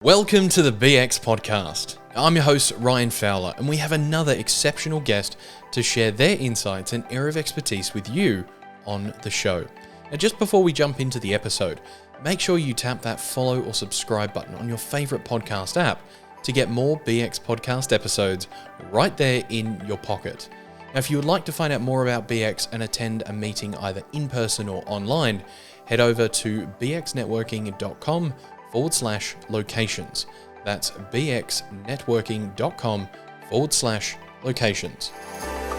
Welcome to the BX Podcast. I'm your host, Ryan Fowler, and we have another exceptional guest to share their insights and area of expertise with you on the show. Now, just before we jump into the episode, make sure you tap that follow or subscribe button on your favorite podcast app to get more BX Podcast episodes right there in your pocket. Now, if you would like to find out more about BX and attend a meeting either in person or online, head over to bxnetworking.com/locations. That's bxnetworking.com/locations.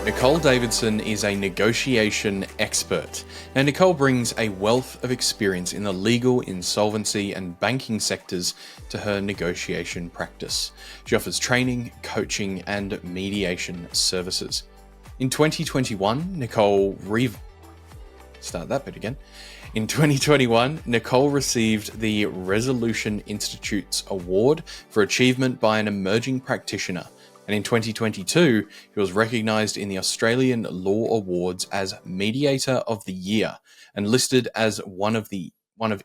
Nicole Davidson is a negotiation expert. Now, Nicole brings a wealth of experience in the legal, insolvency, and banking sectors to her negotiation practice. She offers training, coaching, and mediation services. In 2021, In 2021, Nicole received the Resolution Institute's Award for Achievement by an Emerging Practitioner, and in 2022, she was recognised in the Australian Law Awards as Mediator of the Year and listed as one of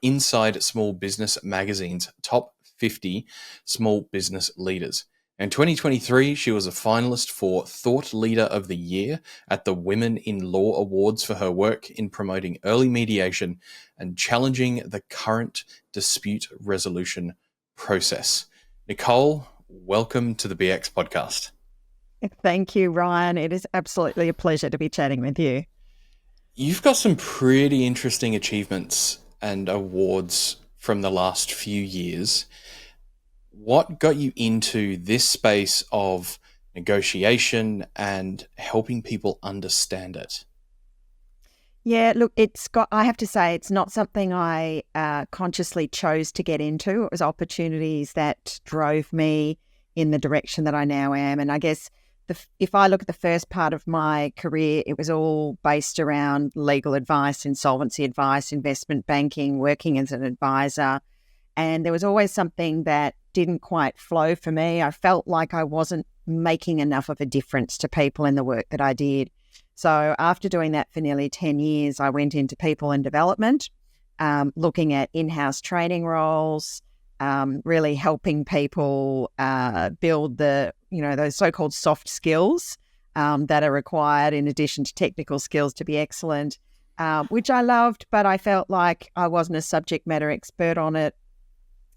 Inside Small Business Magazine's top 50 small business leaders. In 2023, she was a finalist for Thought Leader of the Year at the Women in Law Awards for her work in promoting early mediation and challenging the current dispute resolution process. Nicole, welcome to the BX Podcast. Thank you, Ryan. It is absolutely a pleasure to be chatting with you. You've got some pretty interesting achievements and awards from the last few years. What got you into this space of negotiation and helping people understand it? Yeah, look, I have to say, it's not something I consciously chose to get into. It was opportunities that drove me in the direction that I now am. And I guess if I look at the first part of my career, it was all based around legal advice, insolvency advice, investment banking, working as an advisor. And there was always something that didn't quite flow for me. I felt like I wasn't making enough of a difference to people in the work that I did. So after doing that for nearly 10 years, I went into people and development, looking at in-house training roles, really helping people build those so-called soft skills that are required in addition to technical skills to be excellent, which I loved, but I felt like I wasn't a subject matter expert on it.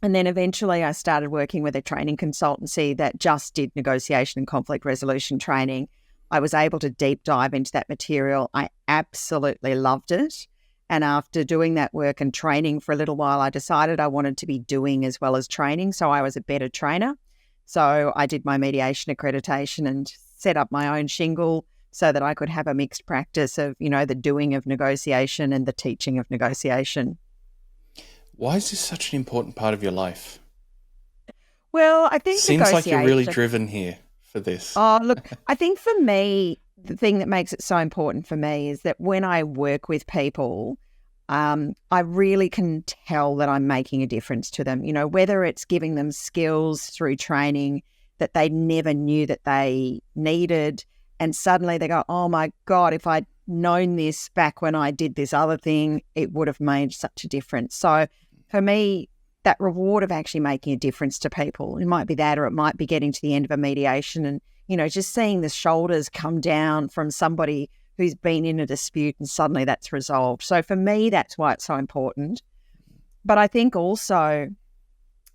And then eventually I started working with a training consultancy that just did negotiation and conflict resolution training. I was able to deep dive into that material. I absolutely loved it. And after doing that work and training for a little while, I decided I wanted to be doing as well as training. So I was a better trainer. So I did my mediation accreditation and set up my own shingle so that I could have a mixed practice of, the doing of negotiation and the teaching of negotiation. Why is this such an important part of your life? Well, I think seems like you're really driven here for this. Oh, look, I think for me, the thing that makes it so important for me is that when I work with people, I really can tell that I'm making a difference to them, whether it's giving them skills through training that they never knew that they needed. And suddenly they go, oh my God, if I'd known this back when I did this other thing, it would have made such a difference. So for me, that reward of actually making a difference to people, it might be that, or it might be getting to the end of a mediation and, just seeing the shoulders come down from somebody who's been in a dispute and suddenly that's resolved. So for me, that's why it's so important. But I think also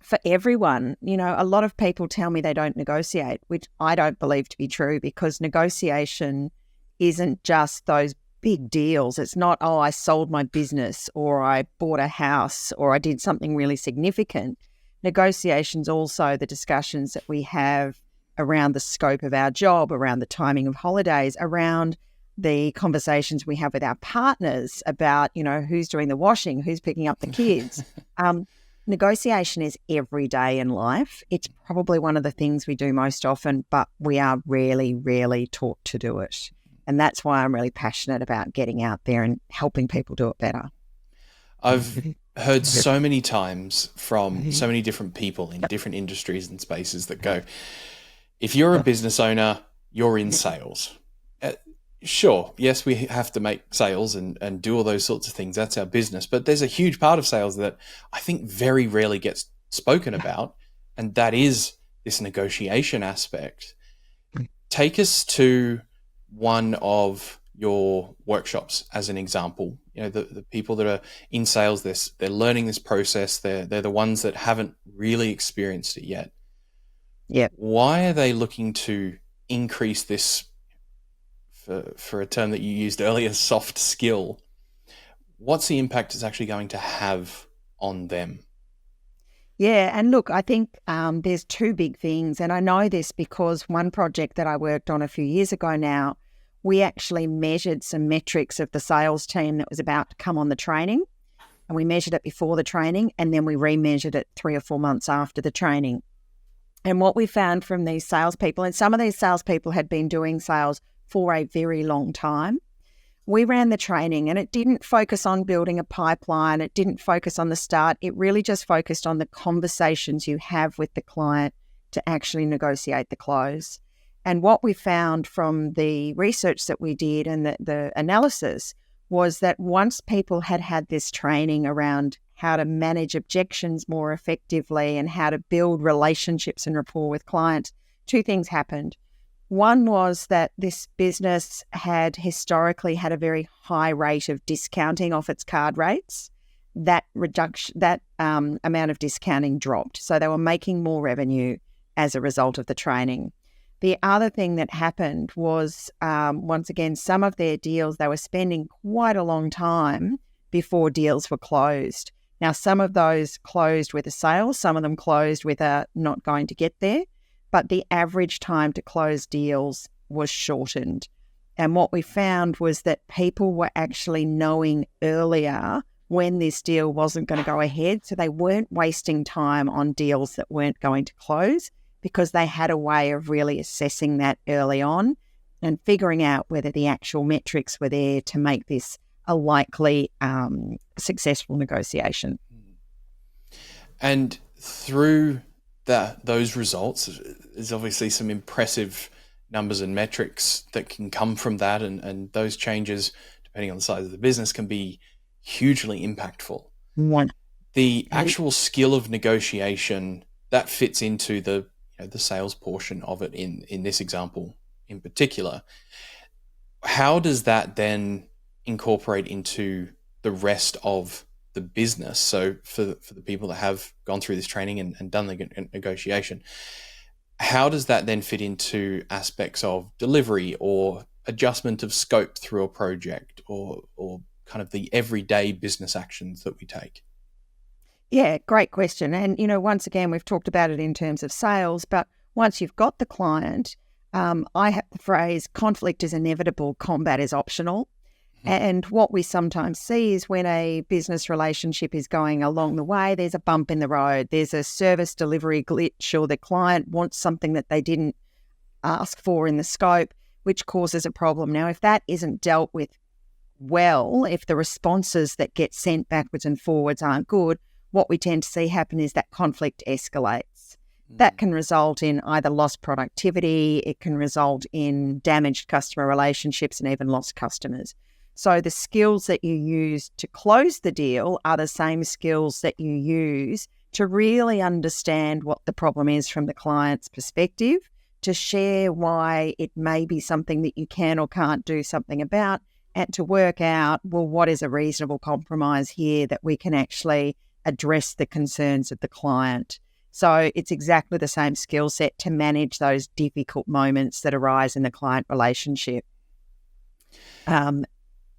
for everyone, a lot of people tell me they don't negotiate, which I don't believe to be true, because negotiation isn't just those big deals. It's not, oh, I sold my business or I bought a house or I did something really significant. Negotiation's also the discussions that we have around the scope of our job, around the timing of holidays, around the conversations we have with our partners about, who's doing the washing, who's picking up the kids. Negotiation is every day in life. It's probably one of the things we do most often, but we are really, rarely taught to do it. And that's why I'm really passionate about getting out there and helping people do it better. I've heard so many times from so many different people in different industries and spaces that go, if you're a business owner, you're in sales. Sure, yes, we have to make sales and do all those sorts of things. That's our business. But there's a huge part of sales that I think very rarely gets spoken about, and that is this negotiation aspect. Take us to one of your workshops as an example. The people that are in sales, they're learning this process. They're the ones that haven't really experienced it yet. Yeah. Why are they looking to increase this, for a term that you used earlier, soft skill? What's the impact it's actually going to have on them? Yeah, and look, I think there's two big things, and I know this because one project that I worked on a few years ago now, we actually measured some metrics of the sales team that was about to come on the training, and we measured it before the training, and then we remeasured it 3 or 4 months after the training. And what we found from these salespeople, and some of these salespeople had been doing sales for a very long time, we ran the training and it didn't focus on building a pipeline. It didn't focus on the start. It really just focused on the conversations you have with the client to actually negotiate the close. And what we found from the research that we did and the analysis was that once people had had this training around how to manage objections more effectively and how to build relationships and rapport with clients, two things happened. One was that this business had historically had a very high rate of discounting off its card rates. That amount of discounting dropped. So they were making more revenue as a result of the training. The other thing that happened was, once again, some of their deals, they were spending quite a long time before deals were closed. Now, some of those closed with a sale, some of them closed with a not going to get there, but the average time to close deals was shortened. And what we found was that people were actually knowing earlier when this deal wasn't going to go ahead, so they weren't wasting time on deals that weren't going to close because they had a way of really assessing that early on and figuring out whether the actual metrics were there to make this a likely successful negotiation. And through those results, there's obviously some impressive numbers and metrics that can come from that, and those changes, depending on the size of the business, can be hugely impactful. The actual skill of negotiation, that fits into the sales portion of it in this example in particular. How does that then incorporate into the rest of the business? So for the people that have gone through this training and done the negotiation, how does that then fit into aspects of delivery or adjustment of scope through a project or kind of the everyday business actions that we take? Yeah, great question. And, once again, we've talked about it in terms of sales, but once you've got the client, I have the phrase, conflict is inevitable, combat is optional. And what we sometimes see is when a business relationship is going along the way, there's a bump in the road, there's a service delivery glitch, or the client wants something that they didn't ask for in the scope, which causes a problem. Now, if that isn't dealt with well, if the responses that get sent backwards and forwards aren't good, what we tend to see happen is that conflict escalates. That can result in either lost productivity, it can result in damaged customer relationships and even lost customers. So the skills that you use to close the deal are the same skills that you use to really understand what the problem is from the client's perspective, to share why it may be something that you can or can't do something about, and to work out, well, what is a reasonable compromise here that we can actually address the concerns of the client. So it's exactly the same skill set to manage those difficult moments that arise in the client relationship.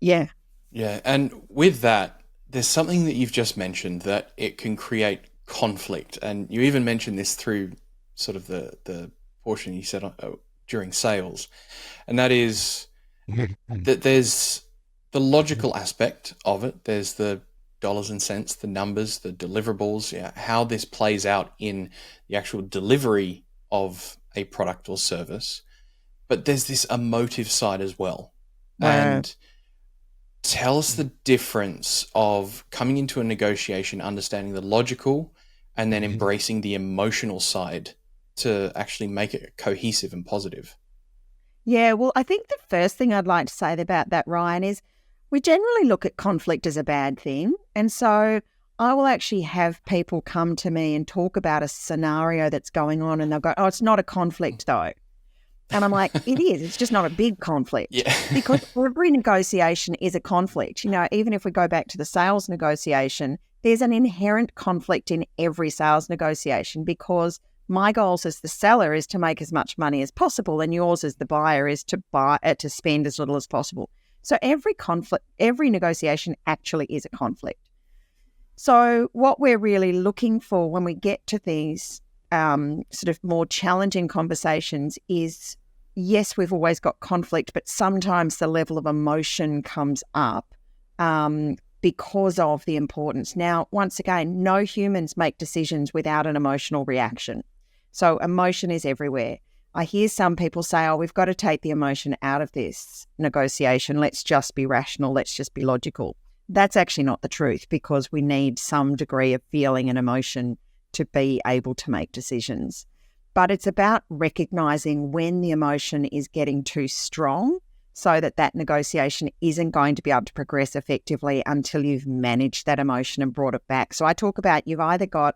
Yeah. And with that, there's something that you've just mentioned that it can create conflict. And you even mentioned this through sort of the portion you said during sales. And that is that there's the logical aspect of it. There's the dollars and cents, the numbers, the deliverables, how this plays out in the actual delivery of a product or service. But there's this emotive side as well. Wow. And tell us the difference of coming into a negotiation, understanding the logical, and then embracing the emotional side to actually make it cohesive and positive. Yeah, well, I think the first thing I'd like to say about that, Ryan, is we generally look at conflict as a bad thing. And so I will actually have people come to me and talk about a scenario that's going on, and they'll go, "Oh, it's not a conflict though." And I'm like, it is. It's just not a big conflict. Yeah. Because every negotiation is a conflict. You know, even if we go back to the sales negotiation, there's an inherent conflict in every sales negotiation, because my goals as the seller is to make as much money as possible, and yours as the buyer is to to spend as little as possible. So every negotiation actually is a conflict. So what we're really looking for when we get to these sort of more challenging conversations is, yes, we've always got conflict, but sometimes the level of emotion comes up because of the importance. Now, once again, no humans make decisions without an emotional reaction. So emotion is everywhere. I hear some people say, "Oh, we've got to take the emotion out of this negotiation. Let's just be rational. Let's just be logical." That's actually not the truth, because we need some degree of feeling and emotion to be able to make decisions. But it's about recognizing when the emotion is getting too strong, so that that negotiation isn't going to be able to progress effectively until you've managed that emotion and brought it back. So I talk about, you've either got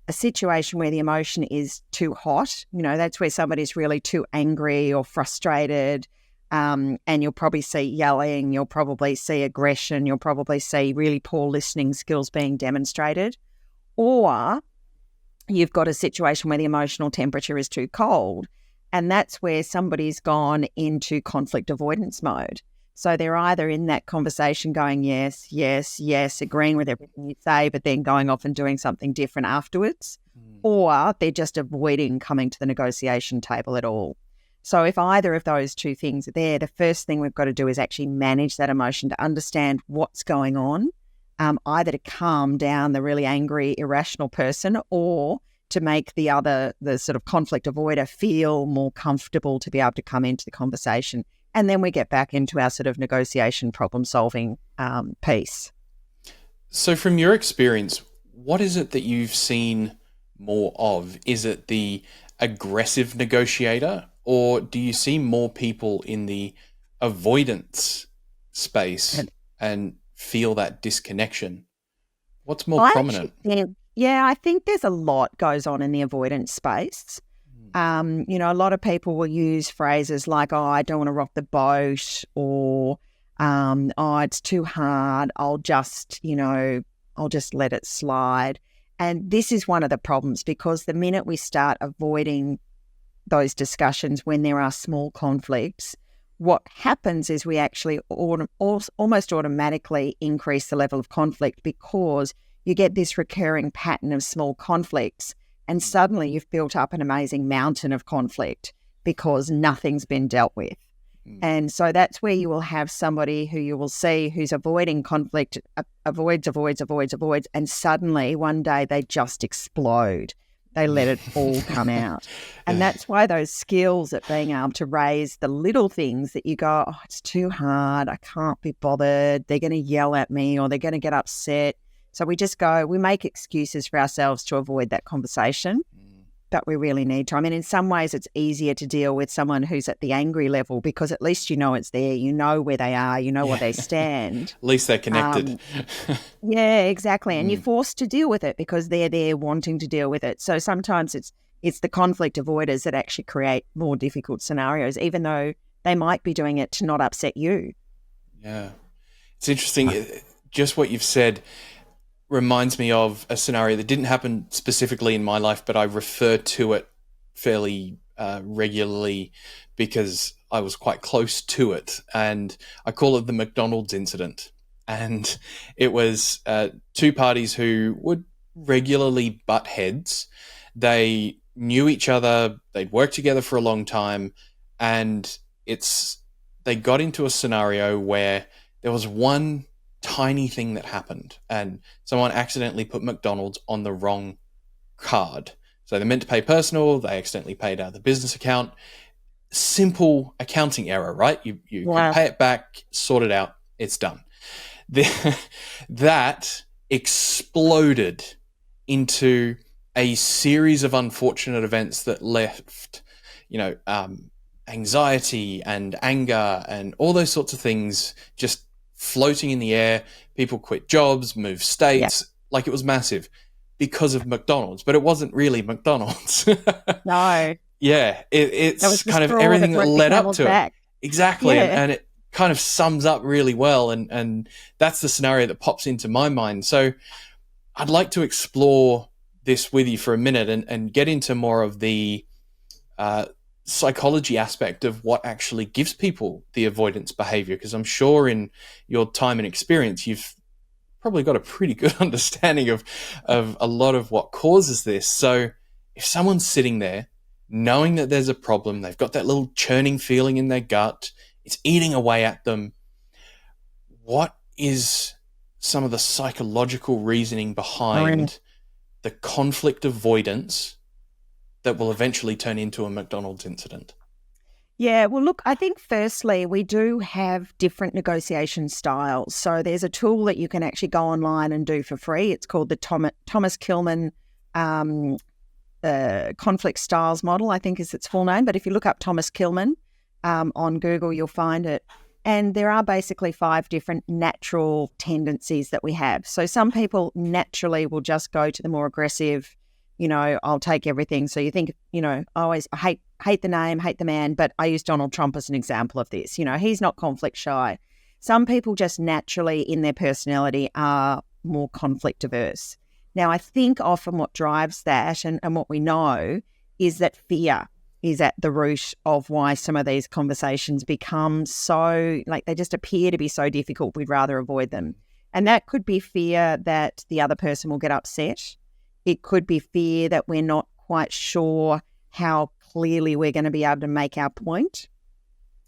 a situation where the emotion is too hot, you know, that's where somebody's really too angry or frustrated, and you'll probably see yelling, you'll probably see aggression, you'll probably see really poor listening skills being demonstrated. Or you've got a situation where the emotional temperature is too cold, and that's where somebody's gone into conflict avoidance mode. So they're either in that conversation going, yes, yes, yes, agreeing with everything you say, but then going off and doing something different afterwards, or they're just avoiding coming to the negotiation table at all. So if either of those two things are there, the first thing we've got to do is actually manage that emotion, to understand what's going on, either to calm down the really angry, irrational person, or to make the sort of conflict avoider feel more comfortable to be able to come into the conversation. And then we get back into our sort of negotiation problem-solving piece. So from your experience, what is it that you've seen more of? Is it the aggressive negotiator, or do you see more people in the avoidance space and feel that disconnection? What's more prominent? I think there's a lot goes on in the avoidance space. You know, a lot of people will use phrases like, "Oh, I don't want to rock the boat," or "Oh, it's too hard. I'll just let it slide." And this is one of the problems, because the minute we start avoiding those discussions when there are small conflicts, what happens is we actually almost automatically increase the level of conflict, because you get this recurring pattern of small conflicts, and suddenly you've built up an amazing mountain of conflict because nothing's been dealt with. And so that's where you will have somebody who you will see who's avoiding conflict, avoids, and suddenly one day they just explode. They let it all come out. And that's why those skills at being able to raise the little things that you go, "Oh, it's too hard. I can't be bothered. They're going to yell at me, or they're going to get upset." So we make excuses for ourselves to avoid that conversation, but we really need to. I mean, in some ways it's easier to deal with someone who's at the angry level, because at least you know it's there, you know where they are, you know what they stand. At least they're connected. Yeah, exactly. And you're forced to deal with it because they're there wanting to deal with it. So sometimes it's the conflict avoiders that actually create more difficult scenarios, even though they might be doing it to not upset you. Yeah. It's interesting. Just what you've said reminds me of a scenario that didn't happen specifically in my life, but I refer to it fairly regularly because I was quite close to it. And I call it the McDonald's incident. And it was two parties who would regularly butt heads. They knew each other. They'd worked together for a long time. And they got into a scenario where there was one tiny thing that happened, and someone accidentally put McDonald's on the wrong card. So they meant to pay personal, they accidentally paid out of the business account. Simple accounting error, right? You can pay it back, sort it out, it's done. That exploded into a series of unfortunate events that left, anxiety and anger and all those sorts of things just floating in the air. People quit jobs, moved states, like it was massive because of McDonald's, but it wasn't really McDonald's. No, Yeah, that was it's the kind of straw that everything that broke the led up camel's to it. back. Exactly. Yeah. And it kind of sums up really well. And that's the scenario that pops into my mind. So I'd like to explore this with you for a minute and get into more of the psychology aspect of what actually gives people the avoidance behavior. Because I'm sure in your time and experience, you've probably got a pretty good understanding of a lot of what causes this. So if someone's sitting there knowing that there's a problem, they've got that little churning feeling in their gut, it's eating away at them, what is some of the psychological reasoning behind the conflict avoidance that will eventually turn into a McDonald's incident? Yeah, well, look, I think firstly, we do have different negotiation styles. So there's a tool that you can actually go online and do for free. It's called the Thomas Kilmann conflict styles model, I think is its full name. But if you look up Thomas Kilmann on Google, you'll find it. And there are basically 5 different natural tendencies that we have. So some people naturally will just go to the more aggressive, I'll take everything. So you think, I hate the name, hate the man, but I use Donald Trump as an example of this. He's not conflict shy. Some people just naturally in their personality are more conflict averse. Now, I think often what drives that and what we know is that fear is at the root of why some of these conversations become so, they just appear to be so difficult, we'd rather avoid them. And that could be fear that the other person will get upset. It could be fear that we're not quite sure how clearly we're going to be able to make our point.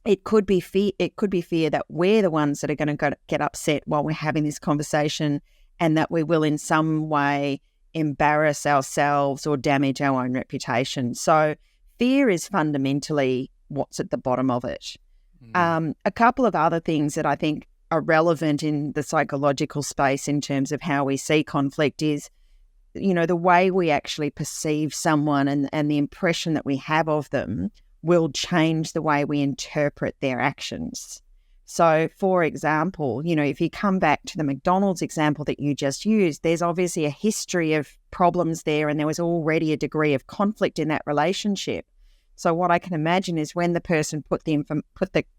It could be fear that we're the ones that are going to get upset while we're having this conversation, and that we will in some way embarrass ourselves or damage our own reputation. So fear is fundamentally what's at the bottom of it. A couple of other things that I think are relevant in the psychological space in terms of how we see conflict is, the way we actually perceive someone and the impression that we have of them will change the way we interpret their actions. So, for example, if you come back to the McDonald's example that you just used, there's obviously a history of problems there, and there was already a degree of conflict in that relationship. So what I can imagine is when the person put the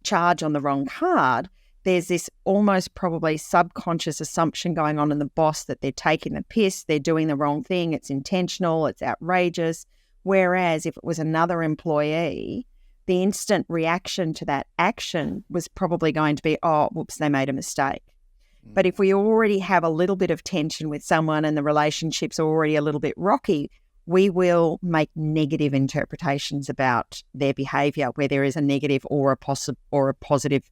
charge on the wrong card, there's this almost probably subconscious assumption going on in the boss that they're taking the piss, they're doing the wrong thing, it's intentional, it's outrageous. Whereas if it was another employee, the instant reaction to that action was probably going to be, oh, whoops, they made a mistake. But if we already have a little bit of tension with someone and the relationship's already a little bit rocky, we will make negative interpretations about their behaviour where there is a negative or a positive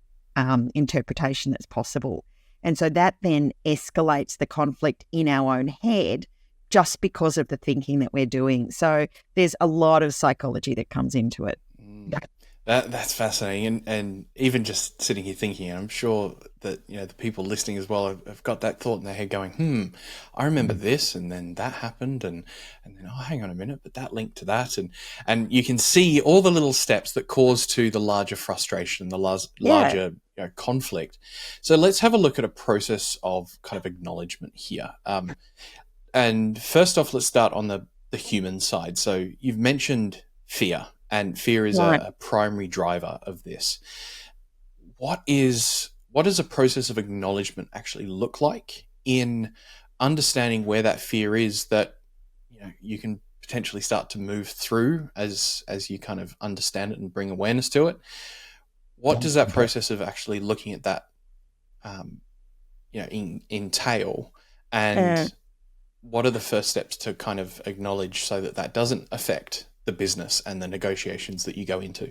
interpretation that's possible. And so that then escalates the conflict in our own head just because of the thinking that we're doing. So there's a lot of psychology that comes into it. That's fascinating, and even just sitting here thinking, I'm sure that the people listening as well have got that thought in their head, going, I remember this, and then that happened, and then hang on a minute, but that linked to that, and you can see all the little steps that cause to the larger frustration, the larger conflict. So let's have a look at a process of kind of acknowledgement here. And first off, let's start on the human side. So you've mentioned fear. And fear is a primary driver of this. What does a process of acknowledgement actually look like in understanding where that fear is that you can potentially start to move through as you kind of understand it and bring awareness to it? What does that process of actually looking at that entail, and what are the first steps to kind of acknowledge so that doesn't affect the business and the negotiations that you go into?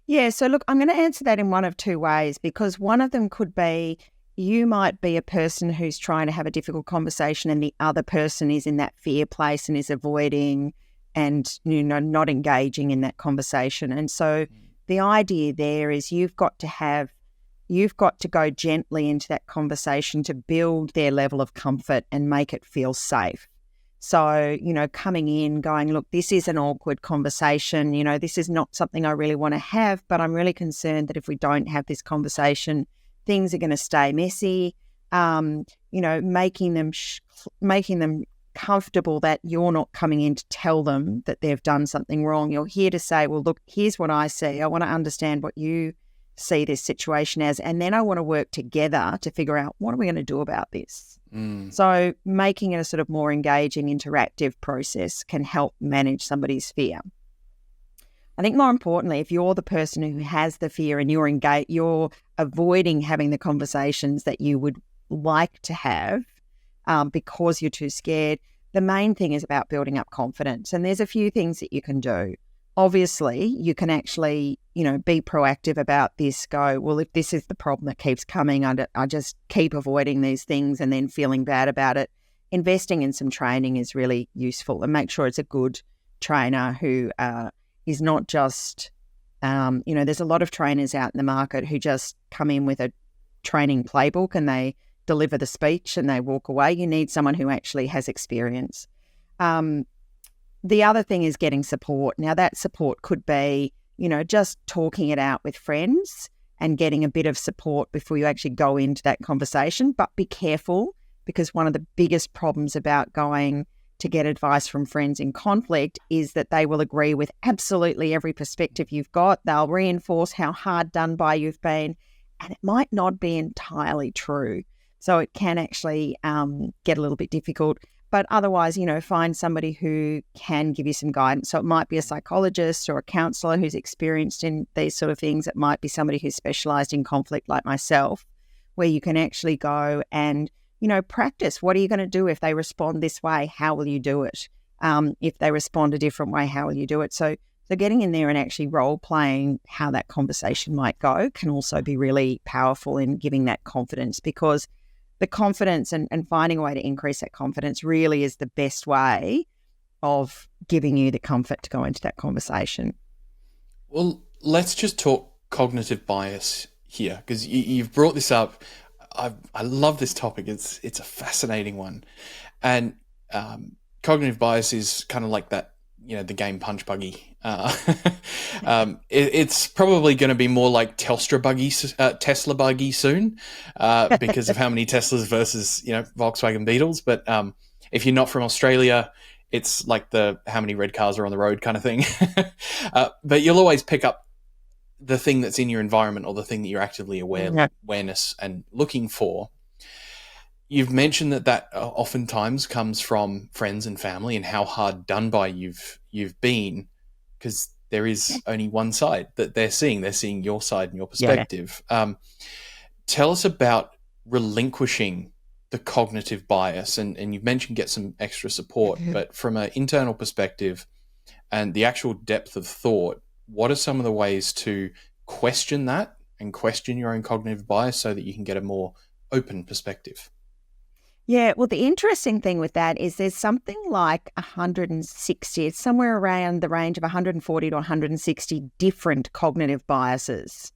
Yeah, so look, I'm going to answer that in one of 2 ways, because one of them could be you might be a person who's trying to have a difficult conversation and the other person is in that fear place and is avoiding and not engaging in that conversation. And so the idea there is you've got to go gently into that conversation to build their level of comfort and make it feel safe. So, coming in, going, look, this is an awkward conversation. This is not something I really want to have, but I'm really concerned that if we don't have this conversation, things are going to stay messy. making them comfortable that you're not coming in to tell them that they've done something wrong. You're here to say, well, look, here's what I see. I want to understand what you see this situation as, and then I want to work together to figure out what are we going to do about this. So making it a sort of more engaging, interactive process can help manage somebody's fear. I think more importantly, if you're the person who has the fear and you're avoiding having the conversations that you would like to have because you're too scared, the main thing is about building up confidence. And there's a few things that you can do. Obviously, you can actually, be proactive about this. Go, well, if this is the problem that keeps coming, I just keep avoiding these things and then feeling bad about it. Investing in some training is really useful, and make sure it's a good trainer who is not just, there's a lot of trainers out in the market who just come in with a training playbook and they deliver the speech and they walk away. You need someone who actually has experience. The other thing is getting support. Now, that support could be, just talking it out with friends and getting a bit of support before you actually go into that conversation. But be careful, because one of the biggest problems about going to get advice from friends in conflict is that they will agree with absolutely every perspective you've got. They'll reinforce how hard done by you've been, and it might not be entirely true. So it can actually get a little bit difficult. But otherwise, find somebody who can give you some guidance. So it might be a psychologist or a counsellor who's experienced in these sort of things. It might be somebody who's specialised in conflict like myself, where you can actually go and, practice. What are you going to do if they respond this way? How will you do it? If they respond a different way, how will you do it? So getting in there and actually role-playing how that conversation might go can also be really powerful in giving that confidence, because the confidence and finding a way to increase that confidence really is the best way of giving you the comfort to go into that conversation. Well, let's just talk cognitive bias here, because you've brought this up. I love this topic. It's a fascinating one. And cognitive bias is kind of like that, the game Punch Buggy. It's probably going to be more like Tesla buggy soon, because of how many Teslas versus Volkswagen Beetles. But if you're not from Australia, it's like the how many red cars are on the road kind of thing. But you'll always pick up the thing that's in your environment, or the thing that you're actively awareness and looking for. You've mentioned that oftentimes comes from friends and family, and how hard done by you've been, because there is only one side that they're seeing. They're seeing your side and your perspective. Yeah. Tell us about relinquishing the cognitive bias, and you've mentioned get some extra support, but from an internal perspective and the actual depth of thought, what are some of the ways to question that and question your own cognitive bias so that you can get a more open perspective? Yeah, well, the interesting thing with that is there's something like 160, it's somewhere around the range of 140 to 160 different cognitive biases.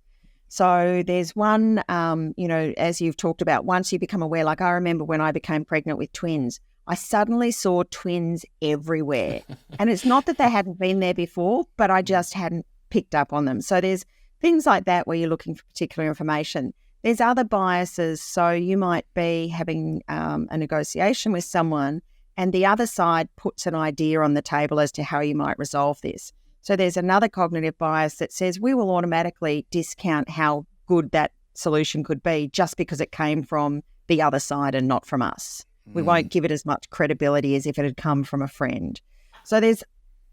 So there's one, as you've talked about, once you become aware, like I remember when I became pregnant with twins, I suddenly saw twins everywhere. And it's not that they hadn't been there before, but I just hadn't picked up on them. So there's things like that where you're looking for particular information. There's other biases. So you might be having a negotiation with someone, and the other side puts an idea on the table as to how you might resolve this. So there's another cognitive bias that says we will automatically discount how good that solution could be just because it came from the other side and not from us. We won't give it as much credibility as if it had come from a friend. So there's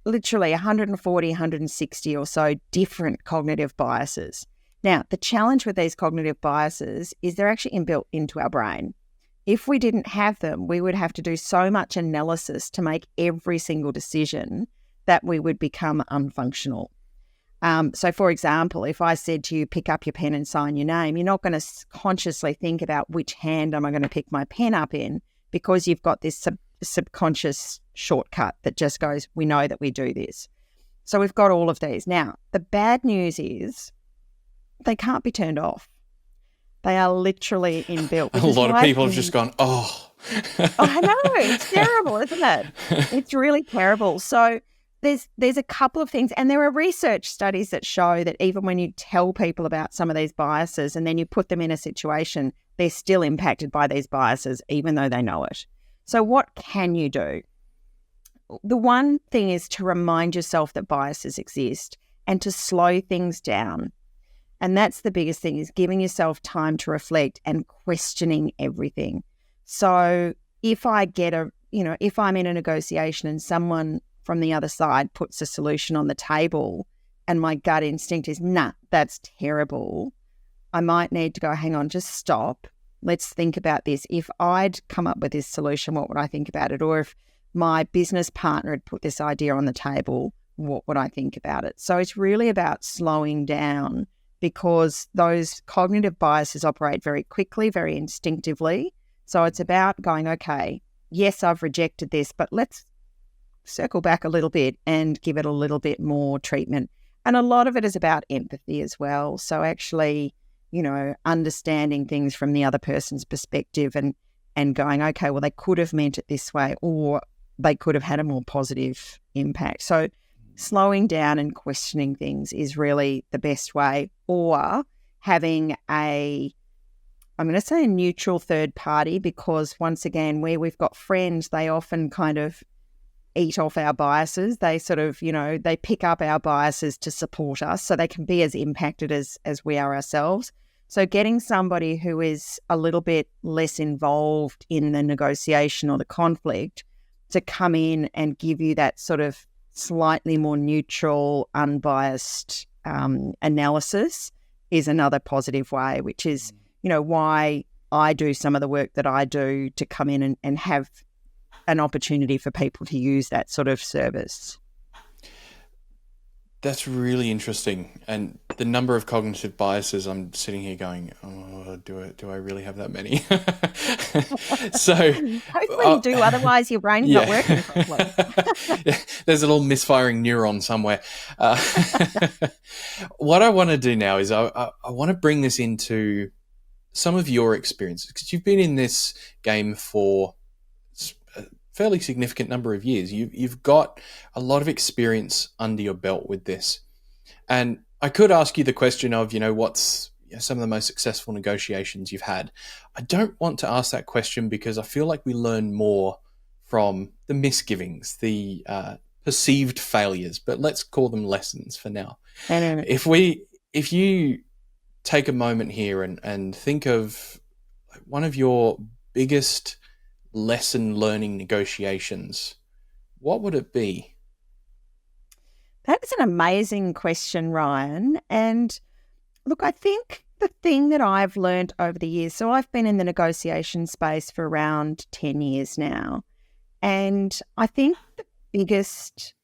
literally 140, 160 or so different cognitive biases. Now, the challenge with these cognitive biases is they're actually inbuilt into our brain. If we didn't have them, we would have to do so much analysis to make every single decision that we would become unfunctional. So, for example, if I said to you, pick up your pen and sign your name, you're not going to consciously think about which hand am I going to pick my pen up in, because you've got this subconscious shortcut that just goes, we know that we do this. So we've got all of these. Now, the bad news is they can't be turned off. They are literally inbuilt. A lot of people have just gone, oh. I know. It's terrible, isn't it? It's really terrible. So there's a couple of things, and there are research studies that show that even when you tell people about some of these biases and then you put them in a situation, they're still impacted by these biases even though they know it. So what can you do? The one thing is to remind yourself that biases exist and to slow things down. And that's the biggest thing, is giving yourself time to reflect and questioning everything. So if I get if I'm in a negotiation and someone from the other side puts a solution on the table and my gut instinct is, nah, that's terrible, I might need to go, hang on, just stop. Let's think about this. If I'd come up with this solution, what would I think about it? Or if my business partner had put this idea on the table, what would I think about it? So it's really about slowing down, because those cognitive biases operate very quickly, very instinctively. So it's about going, okay, yes, I've rejected this, but let's circle back a little bit and give it a little bit more treatment. And a lot of it is about empathy as well. So actually, understanding things from the other person's perspective and going, okay, well, they could have meant it this way, or they could have had a more positive impact. So slowing down and questioning things is really the best way, or having I'm going to say a neutral third party, because once again, where we've got friends, they often kind of eat off our biases. They sort of, they pick up our biases to support us, so they can be as impacted as we are ourselves. So getting somebody who is a little bit less involved in the negotiation or the conflict to come in and give you that sort of slightly more neutral, unbiased analysis is another positive way, which is, why I do some of the work that I do, to come in and have an opportunity for people to use that sort of service. That's really interesting. And the number of cognitive biases, I'm sitting here going, oh, do I really have that many? So hopefully you do, otherwise your brain's not working properly. Yeah, there's a little misfiring neuron somewhere. What I want to do now is I want to bring this into some of your experiences, because you've been in this game for a fairly significant number of years. You've got a lot of experience under your belt with this. And I could ask you the question of, what's some of the most successful negotiations you've had. I don't want to ask that question because I feel like we learn more from the misgivings, the perceived failures, but let's call them lessons for now. If you take a moment here and think of one of your biggest lesson learning negotiations, what would it be? That is an amazing question, Ryan. And look, I think the thing that I've learned over the years, so I've been in the negotiation space for around 10 years now. And I think the biggest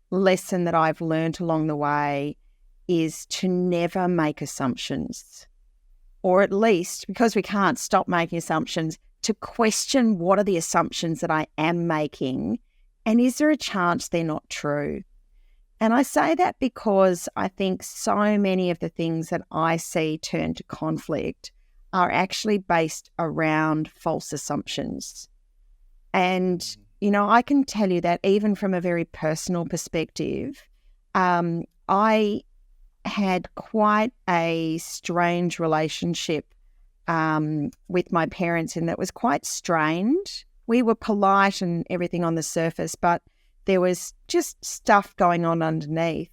lesson that I've learned along the way is to never make assumptions, or at least, because we can't stop making assumptions, to question what are the assumptions that I am making, and is there a chance they're not true? And I say that because I think so many of the things that I see turn to conflict are actually based around false assumptions. And, I can tell you that even from a very personal perspective, I had quite a strange relationship with my parents, and that was quite strained. We were polite and everything on the surface, but there was just stuff going on underneath.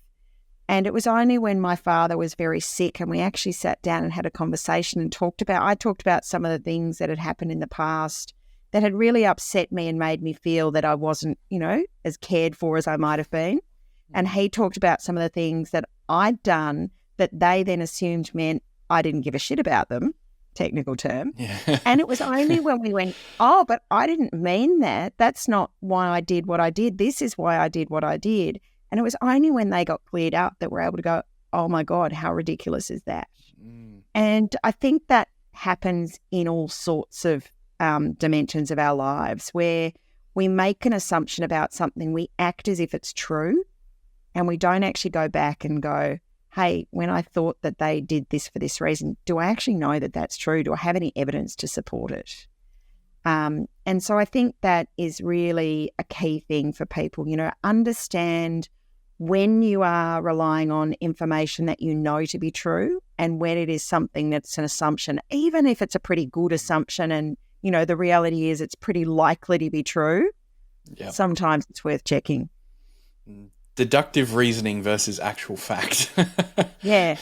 And it was only when my father was very sick and we actually sat down and had a conversation and I talked about some of the things that had happened in the past that had really upset me and made me feel that I wasn't, as cared for as I might have been. And he talked about some of the things that I'd done that they then assumed meant I didn't give a shit about them, technical term. Yeah. And it was only when we went, oh, but I didn't mean that. That's not why I did what I did. This is why I did what I did. And it was only when they got cleared up that we're able to go, oh my God, how ridiculous is that? And I think that happens in all sorts of dimensions of our lives, where we make an assumption about something, we act as if it's true, and we don't actually go back and go, hey, when I thought that they did this for this reason, do I actually know that that's true? Do I have any evidence to support it? And And so I think that is really a key thing for people, understand when you are relying on information that you know to be true and when it is something that's an assumption, even if it's a pretty good assumption and, the reality is it's pretty likely to be true. Yeah. Sometimes it's worth checking. Deductive reasoning versus actual fact. Yeah.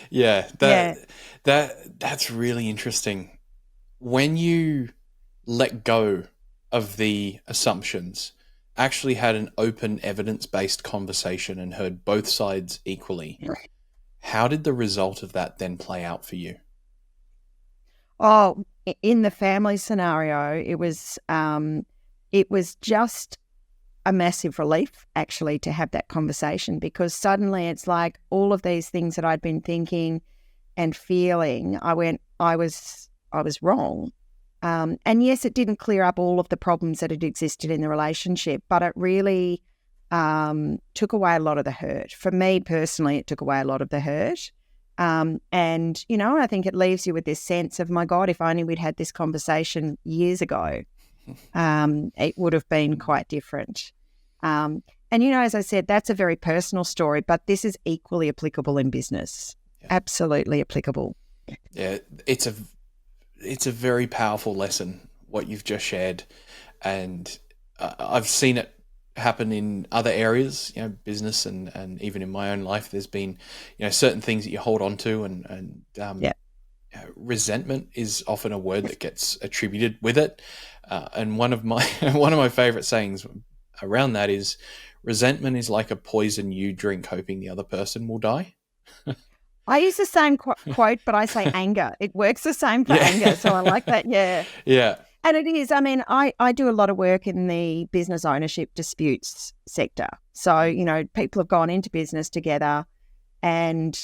Yeah. That's really interesting. When you let go of the assumptions, actually had an open evidence-based conversation and heard both sides equally, how did the result of that then play out for you? Oh, in the family scenario, it was just a massive relief actually to have that conversation, because suddenly it's like all of these things that I'd been thinking and feeling, I was wrong. And yes, it didn't clear up all of the problems that had existed in the relationship, but it really took away a lot of the hurt. For me personally, it took away a lot of the hurt. And, I think it leaves you with this sense of, my God, if only we'd had this conversation years ago, it would have been quite different. And, as I said, that's a very personal story, but this is equally applicable in business. Yeah. Absolutely applicable. Yeah, it's a very powerful lesson, what you've just shared. And I've seen it happen in other areas, business and even in my own life. There's been, certain things that you hold on to and resentment is often a word that gets attributed with it. And one of my favorite sayings around that is, resentment is like a poison you drink hoping the other person will die. I use the same quote, but I say anger. It works the same for anger. So I like that. Yeah. Yeah. And it is. I mean, I do a lot of work in the business ownership disputes sector. So, people have gone into business together, and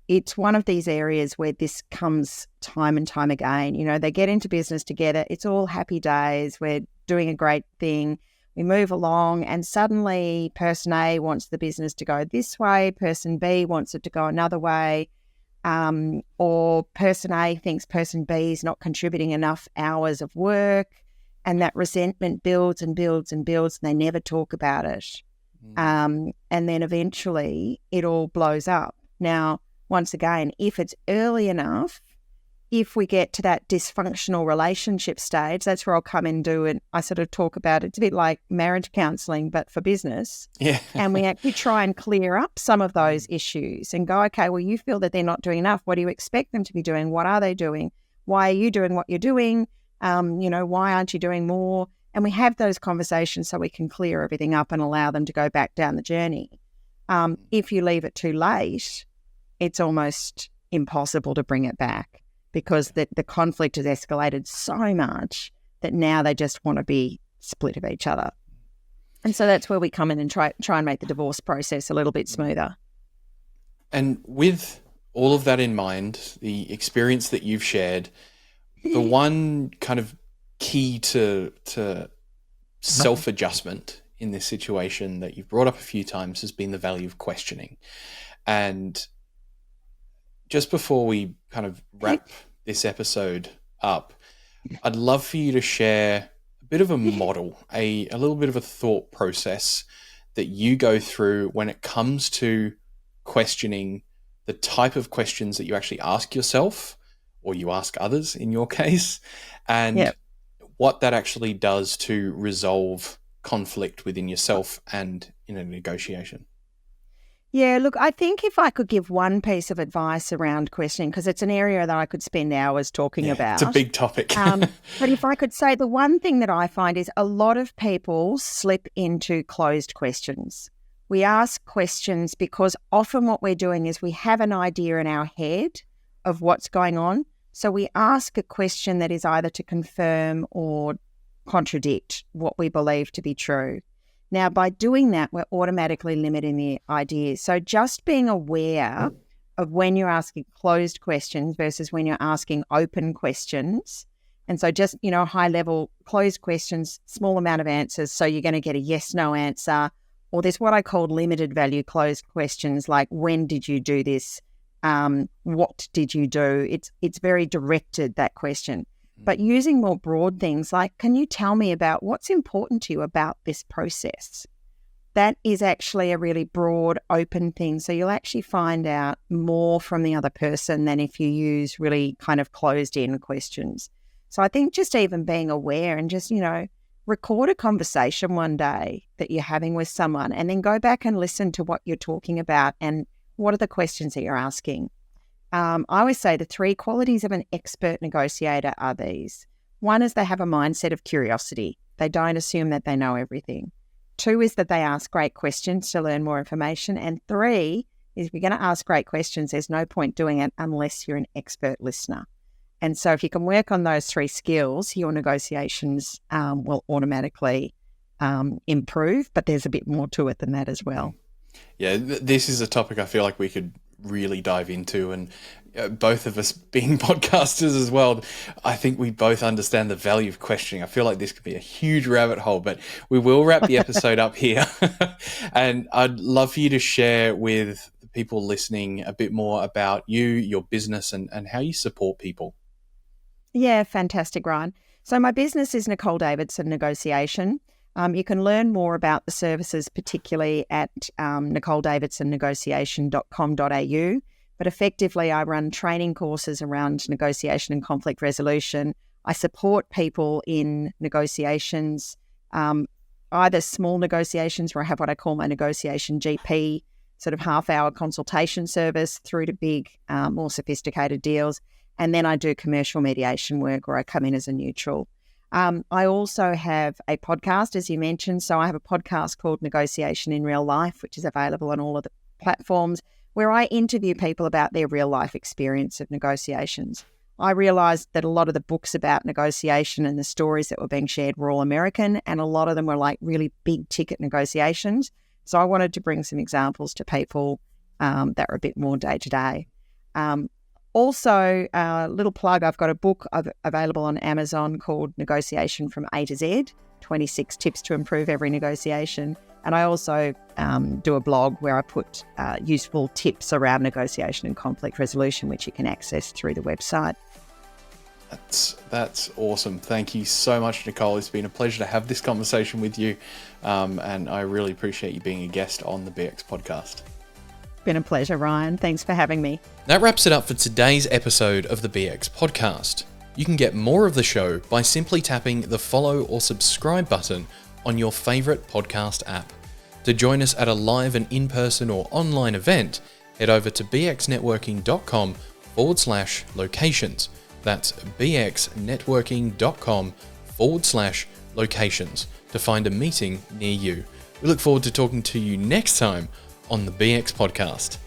it's one of these areas where this comes time and time again. They get into business together. It's all happy days. We're doing a great thing. We move along, and suddenly person A wants the business to go this way, person B wants it to go another way, or person A thinks person B is not contributing enough hours of work, and that resentment builds and builds and builds, and they never talk about it. And then eventually it all blows up. Now, once again, if it's early enough, if we get to that dysfunctional relationship stage, that's where I'll come and do it. I sort of talk about it. It's a bit like marriage counselling, but for business. Yeah. And we actually try and clear up some of those issues and go, okay, well, you feel that they're not doing enough. What do you expect them to be doing? What are they doing? Why are you doing what you're doing? Why aren't you doing more? And we have those conversations so we can clear everything up and allow them to go back down the journey. If you leave it too late, it's almost impossible to bring it back, because the conflict has escalated so much that now they just want to be split of each other. And so that's where we come in and try and make the divorce process a little bit smoother. And with all of that in mind, the experience that you've shared, the one kind of key to self-adjustment in this situation that you've brought up a few times has been the value of questioning. And just before we kind of wrap this episode up, I'd love for you to share a bit of a model, a little bit of a thought process that you go through when it comes to questioning, the type of questions that you actually ask yourself or you ask others in your case, and what that actually does to resolve conflict within yourself and in a negotiation. Yeah, look, I think if I could give one piece of advice around questioning, because it's an area that I could spend hours talking about. It's a big topic. But if I could say, the one thing that I find is a lot of people slip into closed questions. We ask questions because often what we're doing is we have an idea in our head of what's going on. So we ask a question that is either to confirm or contradict what we believe to be true. Now, by doing that, we're automatically limiting the ideas. So just being aware of when you're asking closed questions versus when you're asking open questions. And so just, high level closed questions, small amount of answers. So you're going to get a yes, no answer. Or there's what I call limited value closed questions, like when did you do this? What did you do? It's very directed, that question. but using more broad things like, can you tell me about what's important to you about this process? That is actually a really broad, open thing. So you'll actually find out more from the other person than if you use really kind of closed-in questions. So I think just even being aware and just, record a conversation one day that you're having with someone and then go back and listen to what you're talking about and what are the questions that you're asking. I always say the 3 qualities of an expert negotiator are these. 1 is they have a mindset of curiosity. They don't assume that they know everything. 2 is that they ask great questions to learn more information. And 3 is if you're going to ask great questions, there's no point doing it unless you're an expert listener. And so if you can work on those 3 skills, your negotiations will automatically improve, but there's a bit more to it than that as well. Yeah, this is a topic I feel like we could really dive into, and both of us being podcasters as well, I think we both understand the value of questioning. I feel like this could be a huge rabbit hole, but we will wrap the episode up here. And I'd love for you to share with the people listening a bit more about you, your business, and how you support people. Yeah, fantastic, Ryan. So my business is Nicole Davidson Negotiation. You can learn more about the services, particularly at nicoledavidsonnegotiation.com.au. But effectively, I run training courses around negotiation and conflict resolution. I support people in negotiations, either small negotiations where I have what I call my negotiation GP, sort of half-hour consultation service, through to big, more sophisticated deals. And then I do commercial mediation work where I come in as a neutral. I also have a podcast, as you mentioned. So I have a podcast called Negotiation in Real Life, which is available on all of the platforms, where I interview people about their real life experience of negotiations. I realised that a lot of the books about negotiation and the stories that were being shared were all American, and a lot of them were like really big ticket negotiations. So I wanted to bring some examples to people that are a bit more day to day. Also, little plug, I've got a book available on Amazon called Negotiation from A to Z, 26 Tips to Improve Every Negotiation. And I also do a blog where I put useful tips around negotiation and conflict resolution, which you can access through the website. That's awesome. Thank you so much, Nicole. It's been a pleasure to have this conversation with you. And I really appreciate you being a guest on the BX podcast. Been a pleasure, Ryan. Thanks for having me. That wraps it up for today's episode of the BX podcast. You can get more of the show by simply tapping the follow or subscribe button on your favorite podcast app. To join us at a live and in-person or online event, head over to bxnetworking.com/locations. That's bxnetworking.com/locations to find a meeting near you. We look forward to talking to you next time on the BX podcast.